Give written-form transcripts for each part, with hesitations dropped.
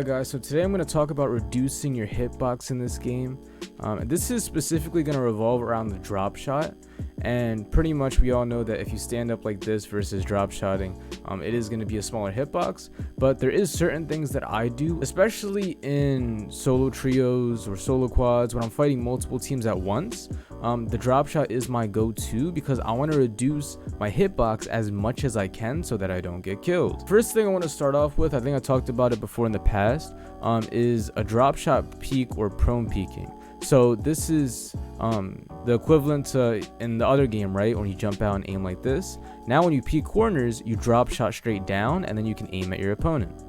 Alright guys, so today I'm going to talk about reducing your hitbox in this game. This is specifically going to revolve around the drop shot, and pretty much we all know that if you stand up like this versus drop shotting, it is going to be a smaller hitbox. But there is certain things that I do, especially in solo trios or solo quads when I'm fighting multiple teams at once. The drop shot is my go-to because I want to reduce my hitbox as much as I can so that I don't get killed. First thing I want to start off with, I think I talked about it before in the past, is a drop shot peek or prone peeking. So this is the equivalent to in the other game, right? When you jump out and aim like this. Now when you peek corners, you drop shot straight down and then you can aim at your opponent.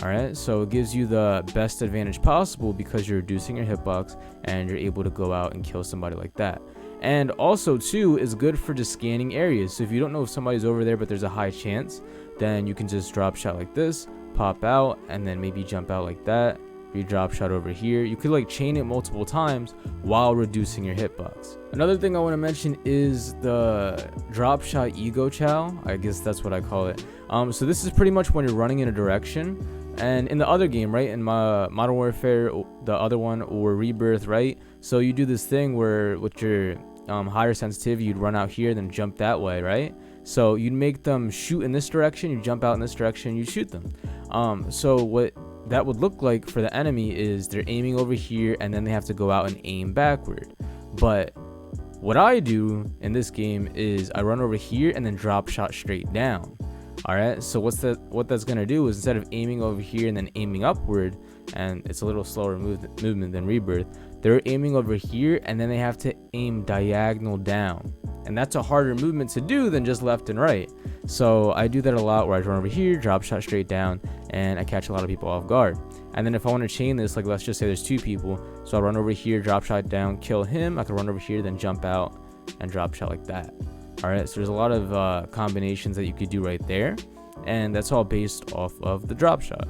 Alright, so it gives you the best advantage possible because you're reducing your hitbox and you're able to go out and kill somebody like that. And also too, is good for just scanning areas. So if you don't know if somebody's over there but there's a high chance, then you can just drop shot like this, pop out, and then maybe jump out like that. You drop shot over here. You could like chain it multiple times while reducing your hitbox. Another thing I want to mention is the drop shot ego chow. I guess that's what I call it. So this is pretty much when you're running in a direction. And in the other game, right, in my Modern Warfare, the other one, or Rebirth, right, so you do this thing where with your higher sensitivity, you'd run out here, then jump that way, right? So you'd make them shoot in this direction, you jump out in this direction, you shoot them. So what that would look like for the enemy is they're aiming over here, and then they have to go out and aim backward. But what I do in this game is I run over here and then drop shot straight down. Alright, so what that's gonna do is instead of aiming over here and then aiming upward, and it's a little slower movement than Rebirth, they're aiming over here and then they have to aim diagonal down, and that's a harder movement to do than just left and right. So I do that a lot where I run over here, drop shot straight down, and I catch a lot of people off guard. And then if I want to chain this, like let's just say there's two people, so I run over here, drop shot down, kill him, I can run over here, then jump out and drop shot like that. Alright, so there's a lot of combinations that you could do right there, and that's all based off of the drop shot.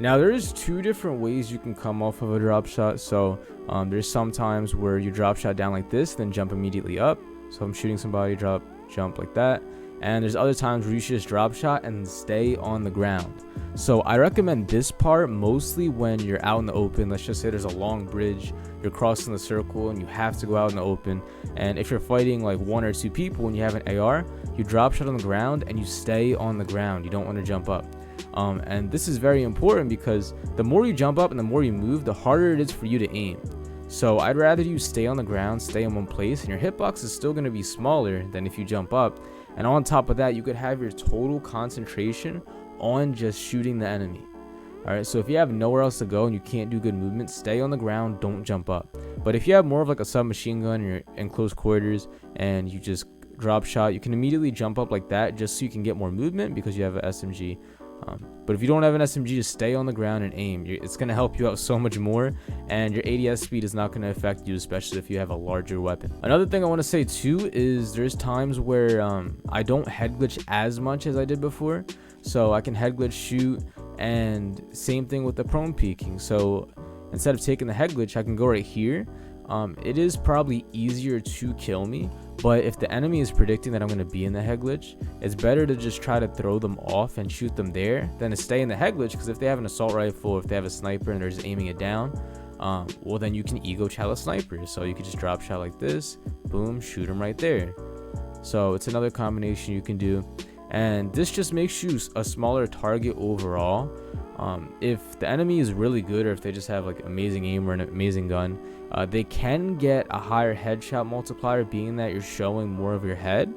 Now there's two different ways you can come off of a drop shot. So there's some times where you drop shot down like this, then jump immediately up. So I'm shooting somebody, jump like that. And there's other times where you should just drop shot and stay on the ground. So I recommend this part mostly when you're out in the open. Let's just say there's a long bridge, you're crossing the circle and you have to go out in the open. And if you're fighting like one or two people and you have an AR, you drop shot on the ground and you stay on the ground. You don't want to jump up. And this is very important because the more you jump up and the more you move, the harder it is for you to aim. So I'd rather you stay on the ground, stay in one place, and your hitbox is still going to be smaller than if you jump up. And on top of that, you could have your total concentration on just shooting the enemy. Alright, so if you have nowhere else to go and you can't do good movement, stay on the ground, don't jump up. But if you have more of like a submachine gun and you're in close quarters and you just drop shot, you can immediately jump up like that just so you can get more movement because you have an SMG. But if you don't have an SMG, just stay on the ground and aim. It's going to help you out so much more, and your ADS speed is not going to affect you, especially if you have a larger weapon. Another thing I want to say too is there's times where I don't head glitch as much as I did before. So I can head glitch shoot, and same thing with the prone peeking. So instead of taking the head glitch, I can go right here. It is probably easier to kill me, but if the enemy is predicting that I'm going to be in the head glitch, it's better to just try to throw them off and shoot them there than to stay in the head glitch, because if they have an assault rifle, if they have a sniper and they're just aiming it down, well then you can ego chow a sniper. So you can just drop shot like this, boom, shoot them right there. So it's another combination you can do, and this just makes you a smaller target overall. If the enemy is really good, or if they just have like amazing aim or an amazing gun, they can get a higher headshot multiplier, being that you're showing more of your head.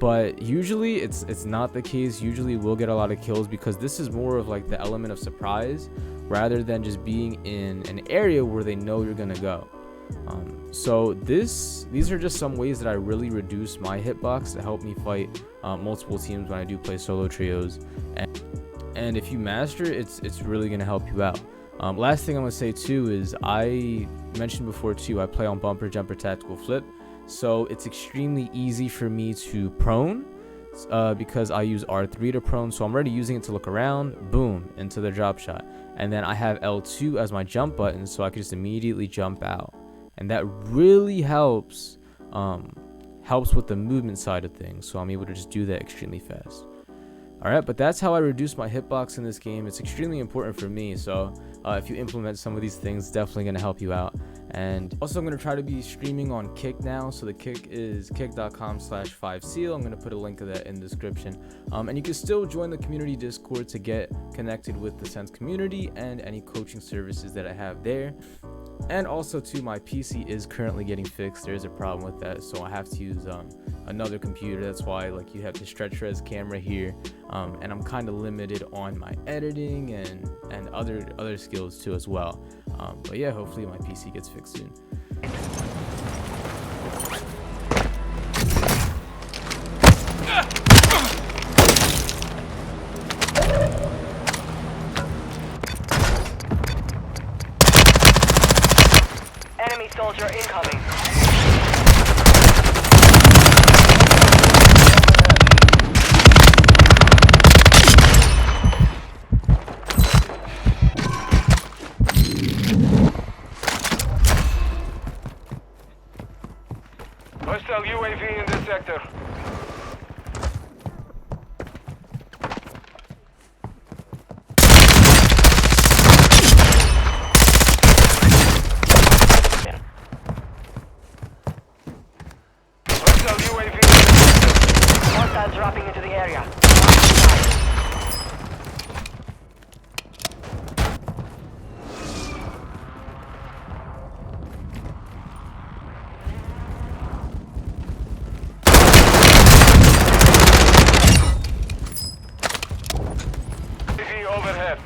But usually it's not the case. Usually we'll get a lot of kills because this is more of like the element of surprise rather than just being in an area where they know you're gonna go. So these are just some ways that I really reduce my hitbox to help me fight multiple teams when I do play solo trios. And if you master it, it's really going to help you out. Last thing I'm going to say too is I mentioned before too, I play on bumper, jumper, tactical, flip. So it's extremely easy for me to prone because I use R3 to prone. So I'm already using it to look around, boom, into the drop shot. And then I have L2 as my jump button, so I can just immediately jump out. And that really helps with the movement side of things. So I'm able to just do that extremely fast. Alright, but that's how I reduce my hitbox in this game. It's extremely important for me, so if you implement some of these things, definitely going to help you out. And also, I'm going to try to be streaming on Kick now. So the Kick is kick.com/5seal. I'm going to put a link of that in the description. And you can still join the community Discord to get connected with the Sense community and any coaching services that I have there. And also, too, my PC is currently getting fixed. There's a problem with that, so I have to use another computer. That's why, like, you have the stretch res camera here, and I'm kind of limited on my editing and other skills too as well. But yeah, hopefully my PC gets fixed soon. Enemy soldier incoming. Hostile UAV in this sector. Hostile UAV in this sector. Hostiles dropping into the area. UAV overhead.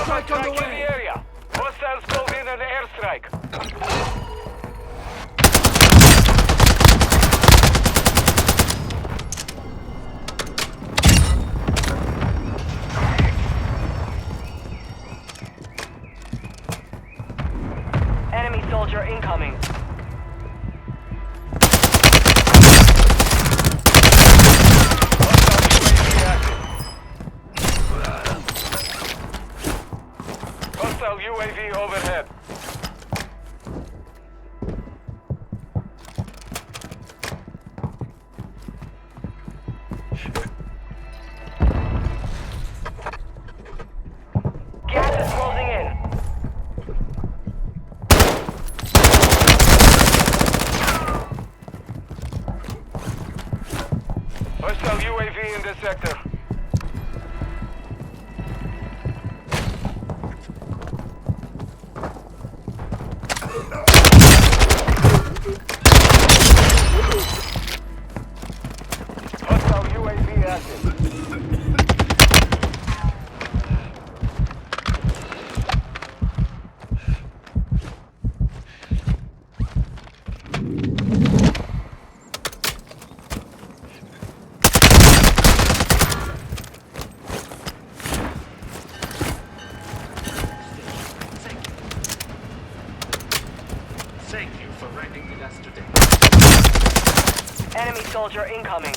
Strike on the way. In the area. Hostiles called in an airstrike. Enemy soldier incoming. Hostile UAV overhead. Gas is closing in. Hostile UAV in this sector. Hostile UAV active. Thank you for riding with us today. Enemy soldier incoming.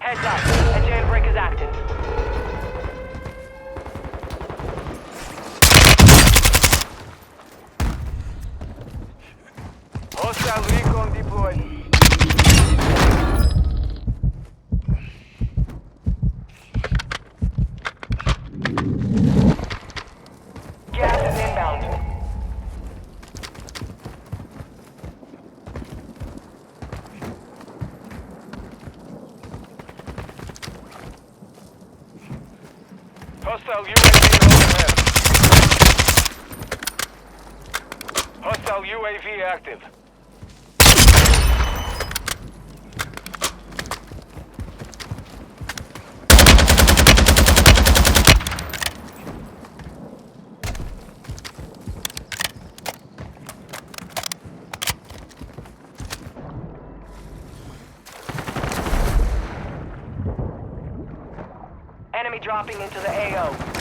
Heads up. A jailbreak is active. Hostile recon deployed. Gas is inbound. Hostile UAV overhead. Hostile UAV active. Enemy dropping into the AO.